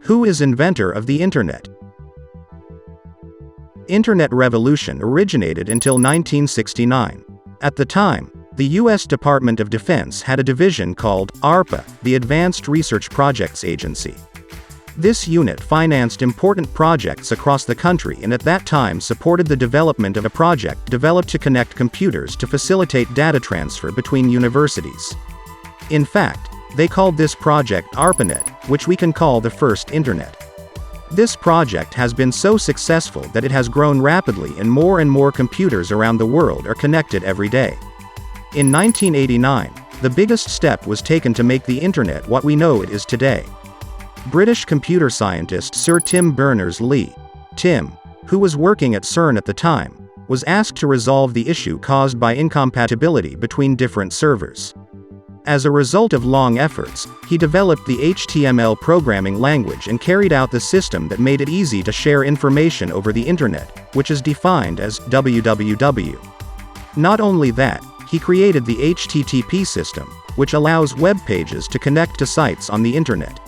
Who is inventor of the Internet? Internet revolution originated until 1969. At the time, the U.S. Department of Defense had a division called ARPA, the Advanced Research Projects Agency. This unit financed important projects across the country and at that time supported the development of a project developed to connect computers to facilitate data transfer between universities. In fact, they called this project ARPANET, which we can call the first Internet. This project has been so successful that it has grown rapidly and more computers around the world are connected every day. In 1989, the biggest step was taken to make the Internet what we know it is today. British computer scientist Sir Tim Berners-Lee, Tim, who was working at CERN at the time, was asked to resolve the issue caused by incompatibility between different servers. As a result of long efforts, he developed the HTML programming language and carried out the system that made it easy to share information over the Internet, which is defined as www. Not only that, he created the HTTP system, which allows web pages to connect to sites on the Internet.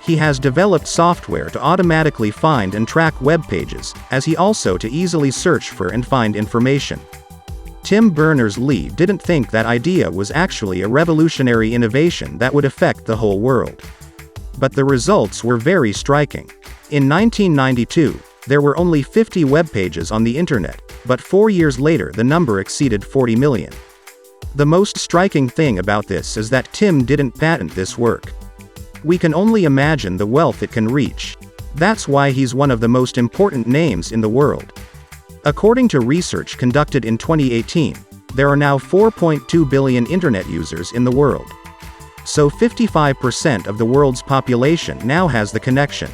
He has developed software to automatically find and track web pages, as he also to easily search for and find information. Tim Berners-Lee didn't think that idea was actually a revolutionary innovation that would affect the whole world. But the results were very striking. In 1992, there were only 50 web pages on the Internet, but 4 years later the number exceeded 40 million. The most striking thing about this is that Tim didn't patent this work. We can only imagine the wealth it can reach. That's why he's one of the most important names in the world. According to research conducted in 2018, there are now 4.2 billion Internet users in the world. So 55% of the world's population now has the connection.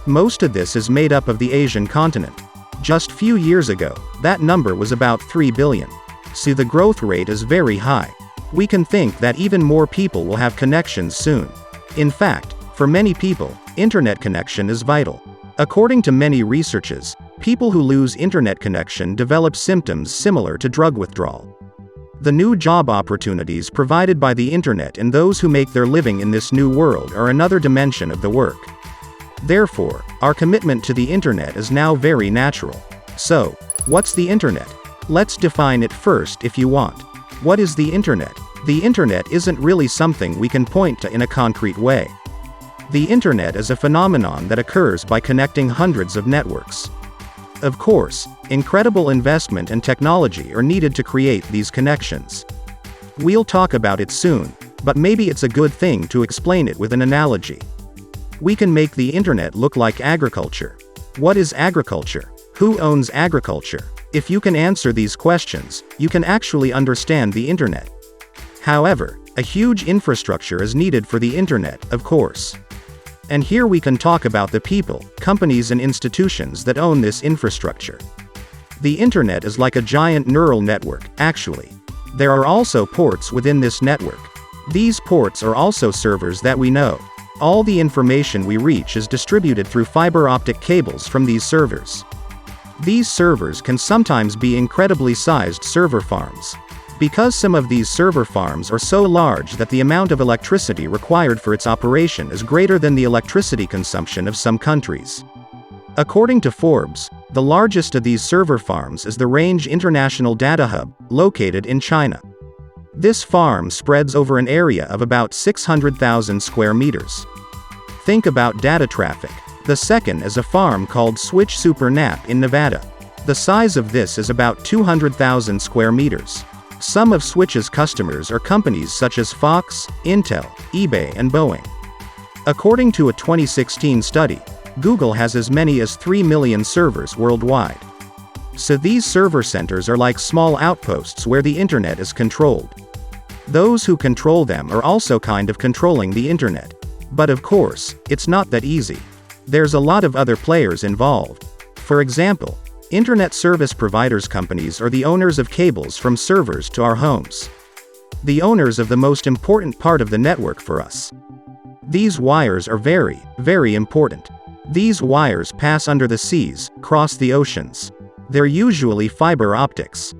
Most of this is made up of the Asian continent. Just few years ago, that number was about 3 billion. So the growth rate is very high. We can think that even more people will have connections soon. In fact, for many people, Internet connection is vital. According to many researches, people who lose Internet connection develop symptoms similar to drug withdrawal. The new job opportunities provided by the Internet and those who make their living in this new world are another dimension of the work. Therefore, our commitment to the Internet is now very natural. So, what's the Internet? Let's define it first if you want. What is the Internet? The Internet isn't really something we can point to in a concrete way. The Internet is a phenomenon that occurs by connecting hundreds of networks. Of course, incredible investment and technology are needed to create these connections. We'll talk about it soon, but maybe it's a good thing to explain it with an analogy. We can make the Internet look like agriculture. What is agriculture? Who owns agriculture? If you can answer these questions, you can actually understand the Internet. However, a huge infrastructure is needed for the Internet, of course. And here we can talk about the people, companies and institutions that own this infrastructure. The Internet is like a giant neural network, actually. There are also ports within this network. These ports are also servers that we know. All the information we reach is distributed through fiber optic cables from these servers. These servers can sometimes be incredibly sized server farms. Because some of these server farms are so large that the amount of electricity required for its operation is greater than the electricity consumption of some countries. According to Forbes, the largest of these server farms is the Range International Data Hub, located in China. This farm spreads over an area of about 600,000 square meters. Think about data traffic. The second is a farm called Switch Super Nap in Nevada. The size of this is about 200,000 square meters. Some of Switch's customers are companies such as Fox, Intel, eBay and Boeing. According to a 2016 study, Google has as many as 3 million servers worldwide. So these server centers are like small outposts where the Internet is controlled. Those who control them are also kind of controlling the Internet. But of course, it's not that easy. There's a lot of other players involved. For example, Internet service providers companies are the owners of cables from servers to our homes. The owners of the most important part of the network for us. These wires are very, very important. These wires pass under the seas, cross the oceans. They're usually fiber optics.